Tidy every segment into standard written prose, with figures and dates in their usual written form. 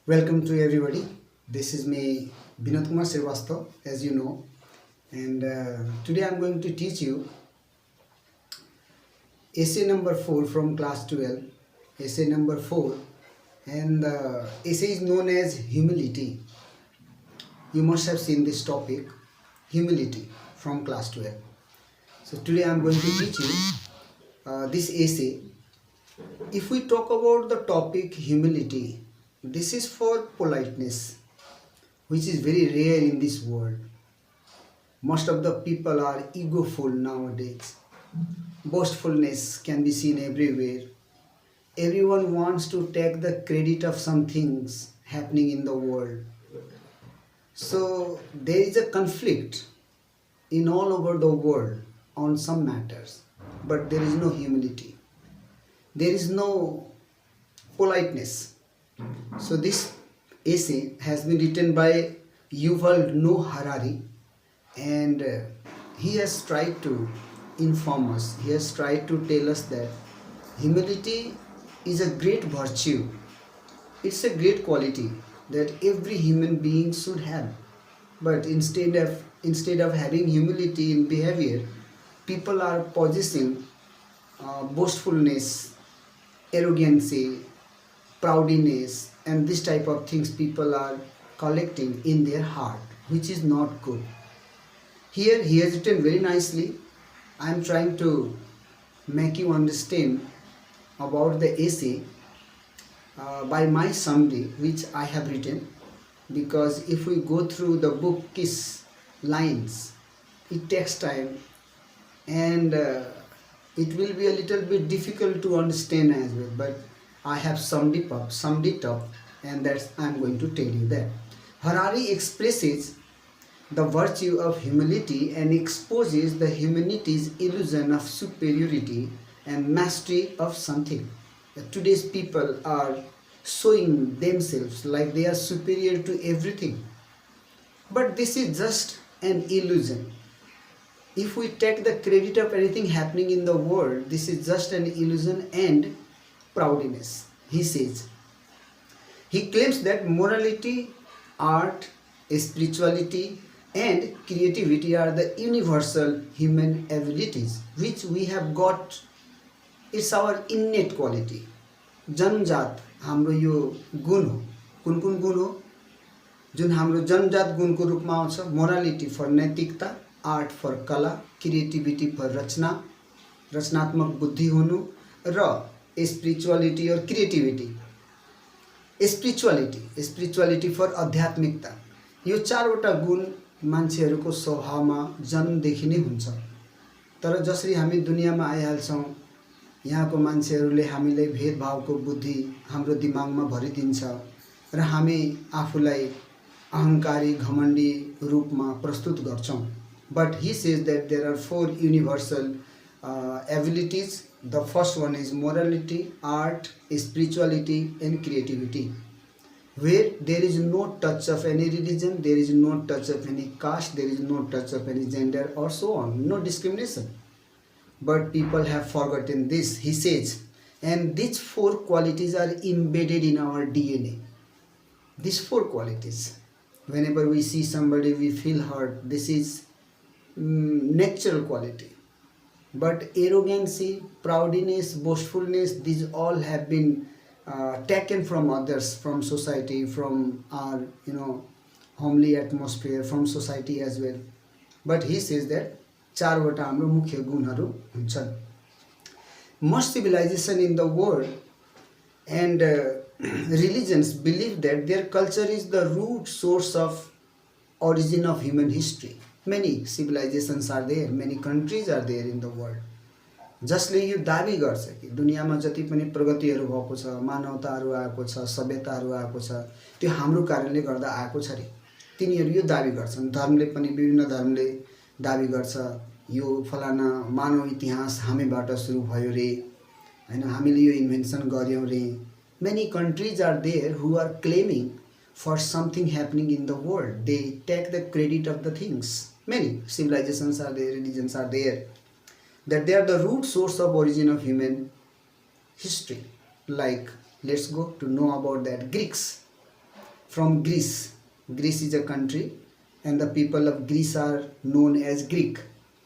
Welcome to everybody. This is me, Binod Kumar Srivastava, as you know, and today I'm going to teach you essay number 4 from class 12. Essay number 4, and the essay is known as humility. You must have seen this topic, humility, from class 12. So today I'm going to teach you this essay. If we talk about the topic humility, this is for politeness, which is very rare in this world. Most of the people are egoful nowadays. Boastfulness can be seen everywhere. Everyone wants to take the credit of some things happening in the world. So there is a conflict in all over the world on some matters, but there is no humility. There is no politeness. So this essay has been written by Yuval Noah Harari, and he has tried to inform us, he has tried to tell us that humility is a great virtue. It's a great quality that every human being should have. But instead of having humility in behavior, people are possessing boastfulness, arrogancy, proudness, and this type of things people are collecting in their heart, which is not good. Here he has written very nicely. I am trying to make you understand about the essay by my summary which I have written, because if we go through the book kiss lines, it takes time, and it will be a little bit difficult to understand as well, but I have summed it up, and that's I'm going to tell you that. Harari expresses the virtue of humility and exposes the humanity's illusion of superiority and mastery of something. Today's people are showing themselves like they are superior to everything. But this is just an illusion. If we take the credit of anything happening in the world, this is just an illusion and proudness, he says. He claims that morality, art, spirituality, and creativity are the universal human abilities which we have got. It's our innate quality. जन्मजात हाम्रो यो गुण हो. कुन कुन गुण हो जुन हाम्रो जन्मजात गुणको रूपमा आउँछ? मोरालिटी फर नैतिकता, आर्ट फर कला, क्रिएटिभिटी फर रचना, रचनात्मक बुद्धि हुनु, र स्पिरिचुअलिटी और क्रिएटिभिटी, स्पिरिचुअलिटी फर आध्यात्मिकता. यो चारवटा गुण मान्छेहरूको स्वभावमा जन्मदेखि नै हुन्छ. तर जसरी हामी दुनियाँमा आइहाल्छौँ, यहाँको मान्छेहरूले हामीलाई भेदभावको बुद्धि हाम्रो दिमागमा भरिदिन्छ र हामी आफूलाई अहंकारी घमण्डी रूपमा प्रस्तुत गर्छौँ. But he says that there are 4 universal abilities. The first one is morality, art, spirituality, and creativity, where there is no touch of any religion, there is no touch of any caste, there is no touch of any gender or so on, no discrimination. But people have forgotten this, he says, and these 4 qualities are embedded in our DNA. These 4 qualities, whenever we see somebody we feel hurt, this is natural quality. But arrogancy, proudness, boastfulness, these all have been taken from others, from society, from our homely atmosphere, from society as well. But he says that चारवटा हाम्रो मुख्य गुणहरू हुन्छन्. Most civilization in the world and religions believe that their culture is the root source of origin of human history. Many civilizations are there, many countries are there in the world. जसले यो दाबी गर्छ कि दुनियाँमा जति पनि प्रगतिहरू भएको छ, मानवताहरू आएको छ, सभ्यताहरू आएको छ, त्यो हाम्रो कारणले गर्दा आएको छ रे. तिनीहरू यो दाबी गर्छन्. धर्मले पनि, विभिन्न धर्मले दाबी गर्छ यो फलाना मानव इतिहास हामीबाट सुरु भयो रे, हैन, हामीले यो इन्भेन्सन गर्यौं रे. Many countries are there who are claiming for something happening in the world. They take the credit of the things. Many civilizations are there, religions are there, that they are the root source of origin of human history. Like, let's go to know about that. Greeks. from Greece. Greece is a country and the people of Greece are known as Greek.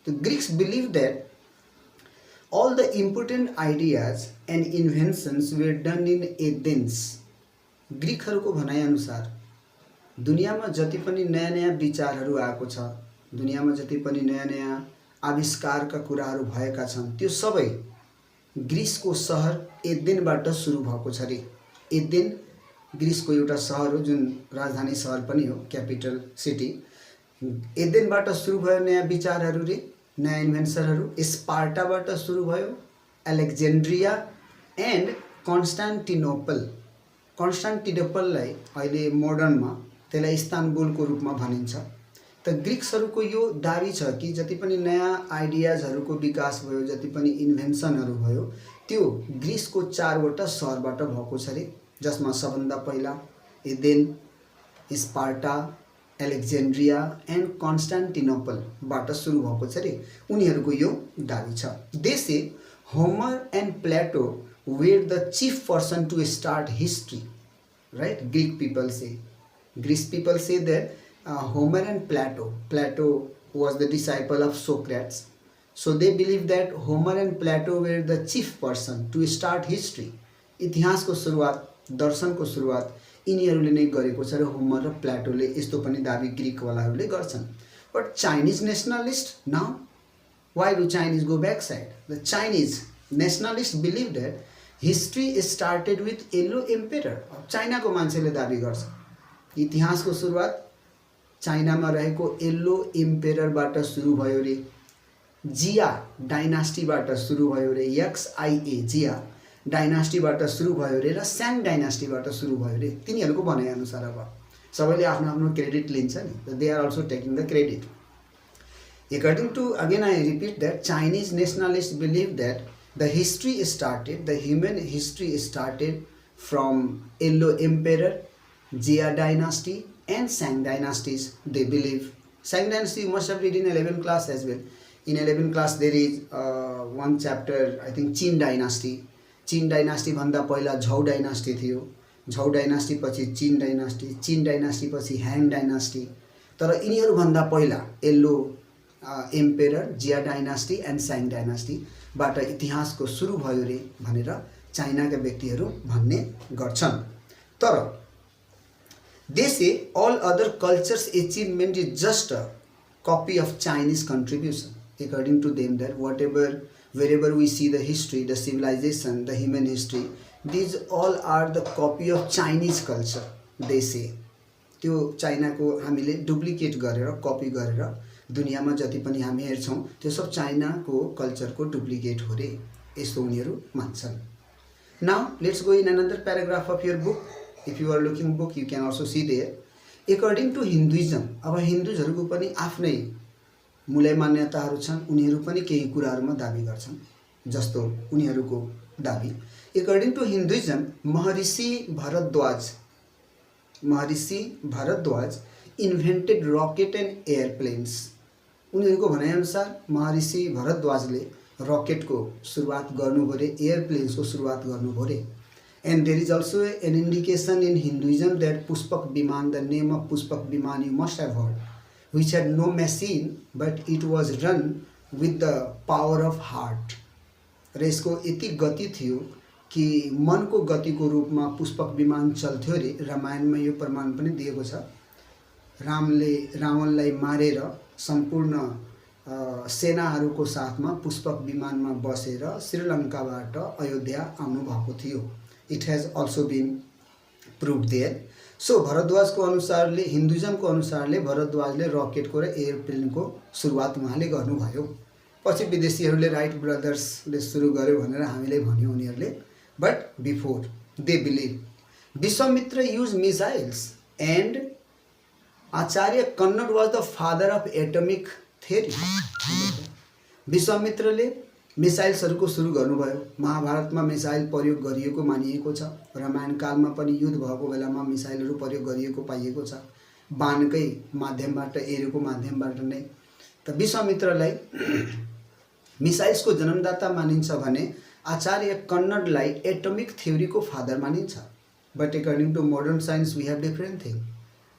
The Greeks believed that all the important ideas and inventions were done in Athens. ग्रीकहरूको भनाइअनुसार दुनियामा जति पनि नयाँ नयाँ विचारहरू आएको छ, दुनियामा जति पनि नयाँ नयाँ आविष्कारका कुराहरू भएका छन्, त्यो सबै ग्रीसको सहर एथेनबाट सुरु भएको छ रे। एथेन ग्रीसको एउटा सहर हो, जुन राजधानी सहर पनि हो, क्यापिटल सिटी। एथेनबाट सुरु भयो नयाँ विचारहरू रे, नयाँ इन्भेन्सनहरू। स्पार्टाबाट सुरु भयो, अलेक्जेन्ड्रिया एन्ड कन्स्टान्टिनोपल। कन्स्टान्टिनोपललाई अहिले मोडर्नमा त्यसलाई इस्तानबुलको रूपमा भनिन्छ। त ग्रीक्सहरूको यो दाबी छ कि जति पनि नयाँ आइडियाजहरूको विकास भयो, जति पनि इन्भेन्सनहरू भयो, त्यो ग्रीसको 4वटा सहरबाट भएको छ रे, जसमा सबभन्दा पहिला एथेन, स्पार्टा, एलेक्जेन्ड्रिया एन्ड कन्स्टान्टिनोपलबाट सुरु भएको छ रे। उनीहरूको यो दाबी छ। They say Homer and Plato were the chief person to start history, right? Greek people say, Greek people say that Homer and Plato was the disciple of Socrates, so they believe that Homer and Plato were the chief person to start history. इतिहासको सुरुवात, दर्शनको सुरुवात यिनीहरूले नै गरेको छ र Homer र प्लेटोले यस्तो पनि दाबी ग्रीकवालाहरूले गर्छन्। But Chinese nationalist, now why do Chinese go backside? The Chinese nationalists believe that history started with yellow empire. चाइनाको मान्छेले दाबी गर्छ इतिहासको सुरुवात चाइनामा रहेको येल्लो एम्पेयरबाट सुरु भयो रे, जिया डाइनास्टीबाट सुरु भयो रे, XIA जिया डाइनास्टीबाट सुरु भयो रे र स्याङ डाइनास्टीबाट सुरु भयो रे। तिनीहरूको भनाइअनुसार अब सबैले आफ्नो आफ्नो क्रेडिट लिन्छ नि, they are also taking the credit. According to, again I repeat that, Chinese nationalists believe that the history started, the human history started from Yellow Emperor, Jia dynasty and Shang dynasties, they believe. Shang dynasty you must have read in 11th class as well. In 11th class there is one chapter, I think Qin dynasty. Qin dynasty भन्दा पहिला झौ dynasty थियो, झौ dynasty पछि Qin dynasty, Qin dynasty पछि Han dynasty। तर यिनीहरू भन्दा पहिला yellow empire, Xia dynasty and Shang डाइनास्टीबाट इतिहासको सुरु भयो रे भनेर चाइनाका व्यक्तिहरू भन्ने गर्छन्। तर they say all other cultures achievement is just a copy of Chinese contribution. According to them that wherever we see the history, the civilization, the human history, these all are the copy of Chinese culture, they say. त्यो चाइनाको हामीले duplicate गरेर, copy गरेर दुनियामा जति पनि हामी हेर्छौं त्यो सब चाइनाको कल्चरको डुप्लिकेट हो रे, यस्तो उनीहरू मान्छन्। Now let's go in another paragraph of your book. If you are looking book you can also see there. According to Hinduism, अब हिन्दुजहरूको पनि आफ्नै मूल्य मान्यताहरू छन्, उनीहरू पनि केही कुराहरूमा दाबी गर्छन्, जस्तो उनीहरूको दाबी। According to Hinduism, Maharshi Bharadwaj invented rocket and airplanes. उनीहरूको भनाइअनुसार महर्षि भारद्वाजले रकेटको सुरुवात गर्नुभयो रे, एयरप्लेन्सको सुरुवात गर्नुभयो रे। And there is also an indication in Hinduism that Pushpak Viman, the name of Pushpak Viman you must have heard, which had no machine but it was run with the power of heart। र यसको यति गति थियो कि मनको गतिको रूपमा पुष्पक विमान चल्थ्यो रे। रामायणमा यो प्रमाण पनि दिएको छ। रामले रावणलाई मारेर सम्पूर्ण सेनाहरूको साथमा पुष्पक विमानमा बसेर श्रीलङ्काबाट अयोध्या आउनु भएको थियो। It has also been proved there. So भरद्वाजको अनुसारले, हिन्दुइज्मको अनुसारले भरद्वाजले रकेटको र एयरप्लेनको सुरुवात उहाँले गर्नुभयो। पछि विदेशीहरूले राइट ब्रदर्सले सुरु गर्यो भनेर हामीले भन्यो उनीहरूले। But before they believe Vishwamitra use missiles and Acharya Kanad was the father of atomic theory. विश्वामित्रले मिसाइल्सहरूको सुरु गर्नुभयो। महाभारतमा मिसाइल प्रयोग गरिएको मानिएको छ। रामायण कालमा पनि युद्ध भएको बेलामा मिसाइलहरू प्रयोग गरिएको पाइएको छ, बाणकै माध्यमबाट, एरोको माध्यमबाट नै। त विश्वामित्रलाई मिसाइल्सको जन्मदाता मानिन्छ भने आचार्य कन्नडलाई एटमिक थ्योरीको फादर मानिन्छ। But according to modern science, we have different thing.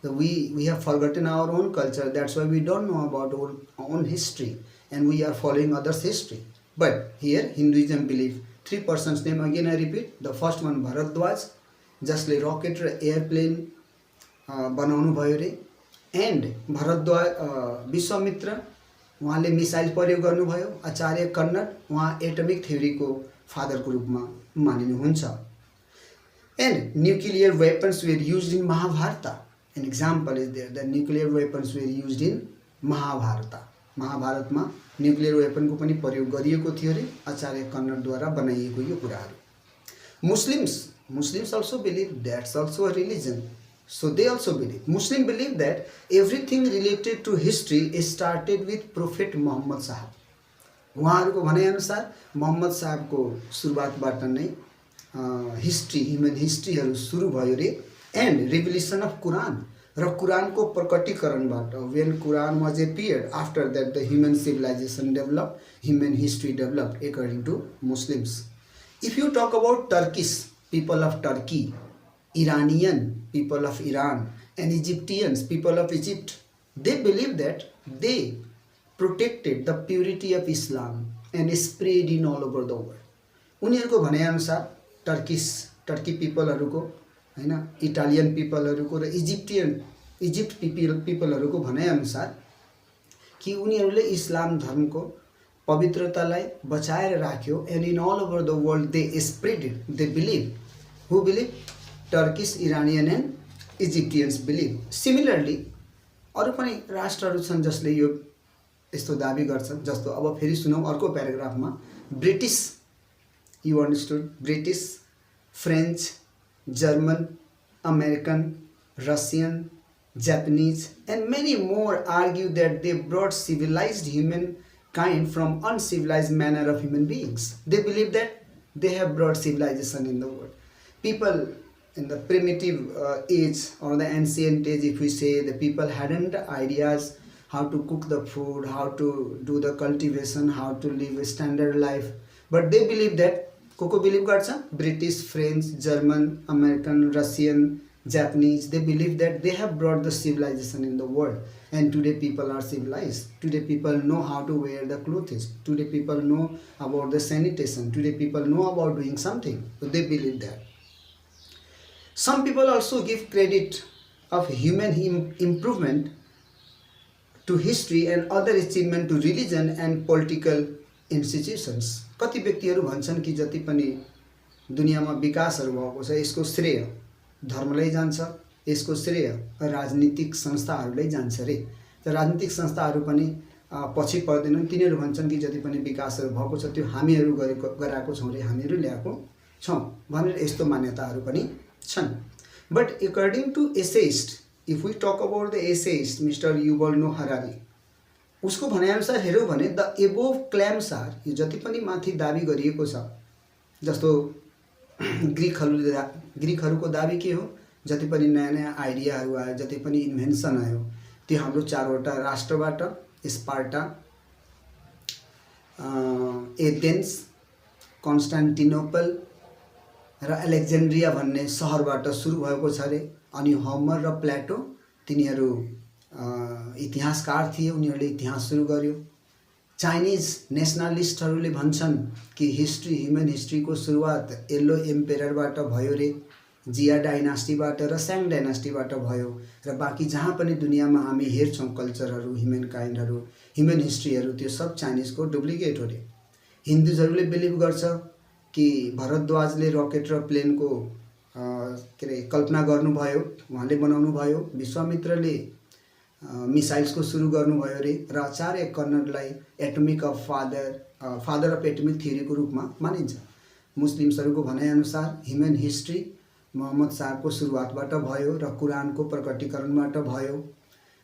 We have forgotten our own culture. That's why we don't know about our own history, and we are following others' history. But here Hinduism believe three persons name again I repeat. The first one Bharadwaj, जसले rocket र airplane बनाउनु भयो रे, and Bharadwaj Vishwamitra उहाँले missile प्रयोग गर्नुभयो। आचार्य कन्नड उहाँ atomic थ्योरीको फादरको रूपमा मानिनुहुन्छ। And nuclear weapons were used in Mahabharat. An example is there that nuclear weapons were used in Mahabharata. महाभारतमा न्युक्लियर वेपनको पनि प्रयोग गरिएको थियो रे, आचार्य कन्नडद्वारा बनाइएको यो कुराहरू। Muslims also believe that's also a religion. So they also believe. Muslim believe that everything related to history started with Prophet Muhammad साहब। उहाँहरूको भनाइअनुसार मोहम्मद साहबको सुरुवातबाट नै हिस्ट्री, ह्युमन हिस्ट्रीहरू सुरु भयो रे। एन्ड रिभल्युसन अफ कुरान र कुरानको प्रकटीकरणबाट, when Quran was appeared, after that the human civilization developed, human history developed according to Muslims. If you talk about Turkish people of Turkey, Iranian people of Iran, and Egyptians people of Egypt, they believe that they protected the purity of Islam and spread in all over the world. उनीहरूको भनाइअनुसार Turkey पिपलहरूको हैन, Italian पिपलहरूको र Egypt पिपलहरूको भनाइअनुसार कि उनीहरूले इस्लाम धर्मको पवित्रतालाई बचाएर राख्यो। And in all over the world they spread it. They believe, who believe? Turkish, Iranian and Egyptians believe. Similarly अरू पनि राष्ट्रहरू छन् जसले यो यस्तो दाबी गर्छन्। जस्तो अब फेरि सुनौँ अर्को प्याराग्राफमा, British, you understood, British, French, German, American, Russian, Japanese, and many more argue that they brought civilized humankind from uncivilized manner of human beings. They believe that they have brought civilization in the world. People in the primitive age or the ancient age, if we say, the people hadn't ideas how to cook the food, how to do the cultivation, how to live a standard life. But they believe that को believe गर्छ? British, French, German, American, Russian, Japanese, they believe that they have brought the civilization in the world, and today people are civilized. Today people know how to wear the clothes. Today people know about the sanitation. Today people know about doing something. So they believe that. Some people also give credit of human improvement to history and other achievement to religion and political institutions. कति व्यक्तिहरू भन्छन् कि जति पनि दुनियाँमा विकासहरू भएको छ यसको श्रेय धर्मलाई जान्छ, यसको श्रेय राजनीतिक संस्थाहरूलाई जान्छ रे। त राजनीतिक संस्थाहरू पनि पछि पर्दैनन्। तिनीहरू भन्छन् कि जति पनि विकासहरू भएको छ त्यो हामीहरू गराएको छौँ रे, हामीहरू ल्याएको छौँ भनेर यस्तो मान्यताहरू पनि छन्। But according to essayist, if we talk about the essayist mister Yuval Noah Harari, उसको भनाइअनुसार हेऱ्यौँ भने द एबोभ क्लेम्स आर, यो जति पनि माथि दाबी गरिएको छ, जस्तो ग्रिकहरूको दाबी के हो? जति पनि नयाँ नयाँ आइडियाहरू आयो, जति पनि इन्भेन्सन आयो, त्यो हाम्रो चारवटा राष्ट्रबाट, स्पार्टा, एथेन्स, कन्स्टान्टिनोपल र अलेक्जेन्ड्रिया भन्ने सहरबाट सुरु भएको छ रे। अनि होमर र प्लेटो तिनीहरू इतिहासकार थिए, उनीहरूले इतिहास सुरु गर्यो। चाइनिज नेसनलिस्टहरूले भन्छन् कि हिस्ट्री, ह्युमन हिस्ट्रीको सुरुवात येल्लो एम्पेररबाट भयो रे, जिया डाइनास्टीबाट र स्याङ डाइनास्टीबाट भयो। र बाँकी जहाँ पनि दुनियाँमा हामी हेर्छौँ कल्चरहरू, ह्युमन काइन्डहरू, ह्युमन हिस्ट्रीहरू, त्यो सब चाइनिजको डुप्लिकेट हो रे। हिन्दुजहरूले बिलिभ गर्छ कि भरद्वाजले रकेट र प्लेनको के अरे कल्पना गर्नुभयो, उहाँले बनाउनु भयो। विश्वामित्रले मिसाइल्सको सुरु गर्नुभयो रे। र आचार्य कन्नडलाई atomic of father of atomic थ्योरीको रूपमा मानिन्छ। मुस्लिम्सहरूको भनाइअनुसार ह्युमन हिस्ट्री मोहम्मद साहबको सुरुवातबाट भयो र कुरानको प्रकटीकरणबाट भयो।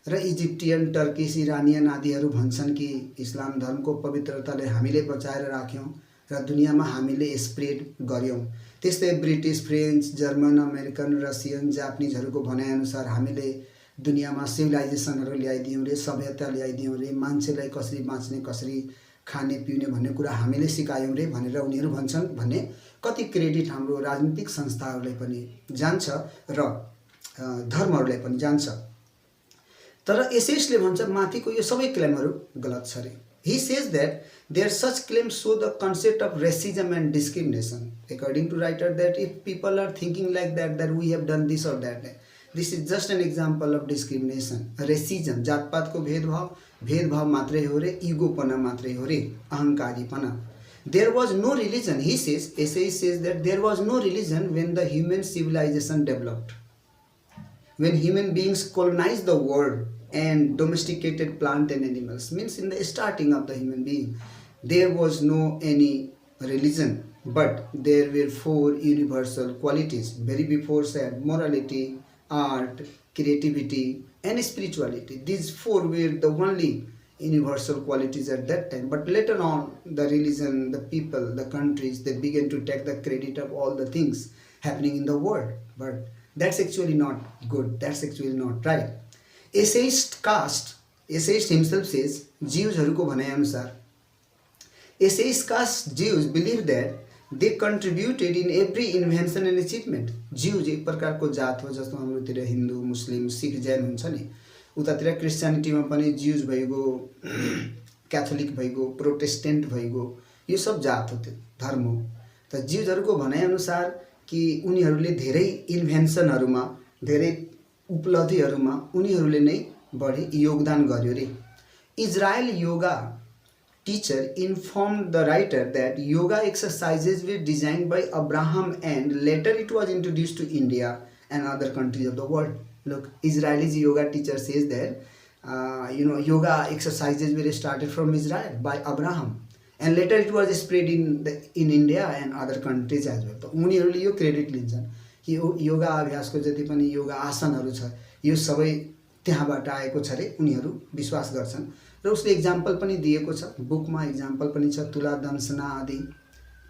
र इजिप्टियन, टर्किस, इरानियन आदिहरू भन्छन् कि इस्लाम धर्मको पवित्रताले हामीले बचाएर राख्यौँ र दुनियाँमा हामीले स्प्रेड गर्यौँ। त्यस्तै British, French, German, American, Russian, जापानिजहरूको भनाइअनुसार हामीले दुनियाँमा सिभिलाइजेसनहरू ल्याइदियौँ रे, सभ्यता ल्याइदियौँ रे, मान्छेलाई कसरी बाँच्ने, कसरी खाने पिउने भन्ने कुरा हामीले सिकायौँ रे भनेर उनीहरू भन्छन् भन्ने कति क्रेडिट हाम्रो राजनीतिक संस्थाहरूलाई पनि जान्छ र धर्महरूलाई पनि जान्छ। तर एसेसले भन्छ माथिको यो सबै क्लेमहरू गलत छ रे। He says that their such claims show the concept of racism and discrimination. According to writer, that if people are thinking like that we have done this or that, this is just an example of discrimination. Racism, जातपातको भेदभाव मात्रै हो रे, इगोपना मात्रै हो रे, अहंकारीपना। There was no religion, he says, essayist says that there was no religion when the human civilization developed. When human beings colonized the world and domesticated plant and animals, means in the starting of the human being, there was no any religion, but there were 4 universal qualities. Very before said morality, art, creativity and spirituality. These 4 were the only universal qualities at that time, but later on the religion, the people, the countries, they began to take the credit of all the things happening in the world. But that's actually not good, that's actually not right. Essayist himself says, Jews-haruko भनाइ अनुसार, essayist caste Jews believe that they contributed in every invention and achievement. Jews एक प्रकारको जात हो, जस्तो हाम्रोतिर हिन्दू, मुस्लिम, सिख, जैन हुन्छ नि, उतातिर क्रिस्चियनिटीमा पनि ज्यूज भइगयो, क्याथोलिक भइगयो, प्रोटेस्टेन्ट भइगयो, यो सब जात हो, त्यो धर्म हो। त ज्यूजहरुको भनाइ अनुसार कि उनीहरूले धेरै इन्भेन्सनहरुमा, धेरै उपलब्धिहरुमा उनीहरूले नै बढी योगदान गर्यो रे। Israel yoga teacher informed the writer that yoga exercises were designed by Abraham and later it was introduced to India and other countries of the world. Look, Israeli yoga teacher says that yoga exercises were started from Israel by Abraham and later it was spread in India and other countries as well. तो उनीहरूले यो credit लिन्छन् कि योगा अभ्यासको जति पनि योगा आसनहरू छ यो सबै त्यहाँबाट आएको छ रे, उनीहरू विश्वास गर्छन्। र उसले एक्जाम्पल पनि दिएको छ, बुकमा एक्जाम्पल पनि छ, तुला दंशना आदि।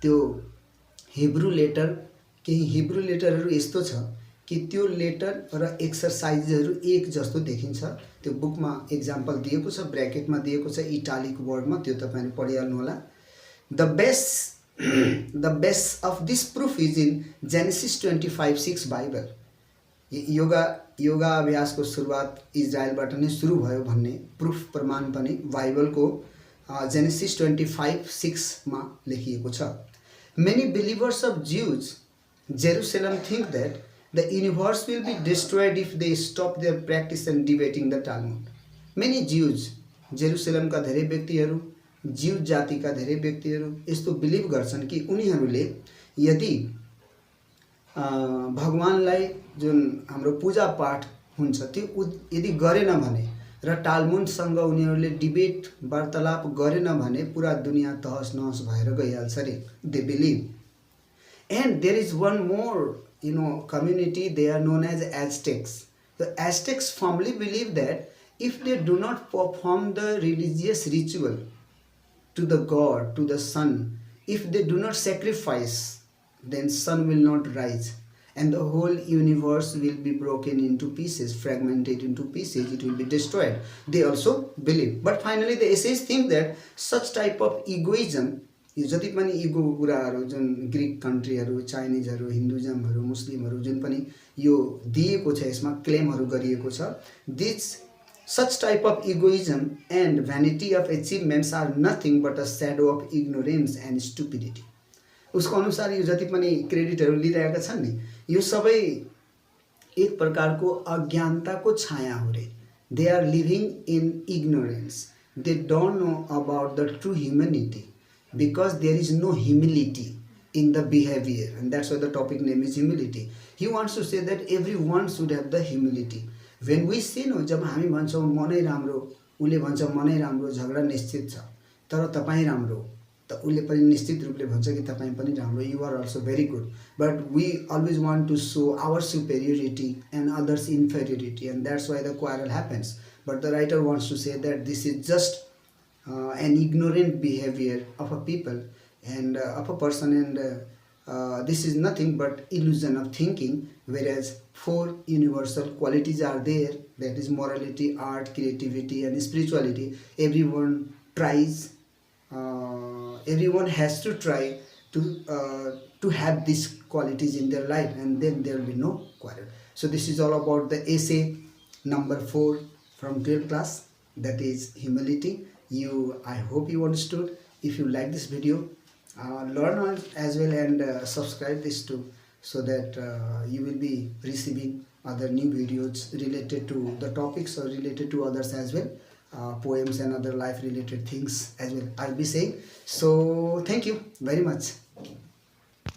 त्यो हिब्रू लेटर, केही हिब्रू लेटरहरू यस्तो छ कि त्यो लेटर र एक्सरसाइजहरू एक जस्तो देखिन्छ। त्यो बुकमा एक्जाम्पल दिएको छ, ब्र्याकेटमा दिएको छ, इटालिक वर्डमा, त्यो तपाईले पढिहाल्नु होला। The best of this proof is in Genesis 25:6 Bible. Yoga अभ्यासको सुरुवात इजरायलबाट नै सुरु भयो भन्ने प्रुफ प्रमाण पनि बाइबलको जेनेसिस 25:6 मा लेखिएको छ। Many believers of Jerusalem think that the universe will be destroyed if they stop their practice and debating the Talmud. Many Jews, जेरुसलेमका धेरै व्यक्तिहरू, जीव जातिका धेरै व्यक्तिहरू यस्तो बिलिभ गर्छन् कि उनीहरूले यदि भगवानलाई जुन हाम्रो पूजा पाठ हुन्छ त्यो यदि गरेन भने र टालमुडसँग उनीहरूले डिबेट वार्तालाप गरेन भने पुरा दुनिया तहस नहस भएर गइहाल्छ रे। They believe. And there is one more community, they are known as Aztecs. The Aztecs firmly believe that if they do not perform the religious ritual to the god, to the sun, if they do not sacrifice, then sun will not rise and the whole universe will be broken into pieces, fragmented into pieces, it will be destroyed. They also believe. But finally the essayists think that such type of egoism, यो जति पनि ego कुराहरु जुन Greek कन्ट्रीहरु, चाइनिजहरु, हिन्दुइजमहरु, मुस्लिमहरु जुन पनि यो दिएको छ, यसमा क्लेमहरु गरिएको छ, this such type of egoism and vanity of achievements are nothing but a shadow of ignorance and stupidity. उसको अनुसार यो जति पनि क्रेडिटहरु लिइरहेका छन् नि, यो सबै एक प्रकारको अज्ञानताको छाया हो रे। They are living in ignorance. They don't know about the true humanity because there is no humility in the behavior, and that's why the topic name is humility. He wants to say that everyone should have the humility. When we say no, जब हामी भन्छौं मनै राम्रो, उले भन्छ मनै राम्रो, झगडा निश्चित छ, तर तपाई राम्रो, त उले पनि निश्चित रूपले भन्छ कि तपाई पनि राम्रो, you are also very good. But we always want to show our superiority and others inferiority, and that's why the quarrel happens. But the writer wants to say that this is just an ignorant behavior of a people and of a person, and this is nothing but illusion of thinking, whereas 4 universal qualities are there, that is morality, art, creativity and spirituality. Everyone tries, everyone has to try to to have these qualities in their life, and then there will be no quarrel. So this is all about the essay number 4 from 12th class, that is humility. I hope you understood. If you like this video, learn as well, and subscribe this too, so that you will be receiving other new videos related to the topics or related to others as well, poems and other life related things as well I'll be saying. So thank you very much.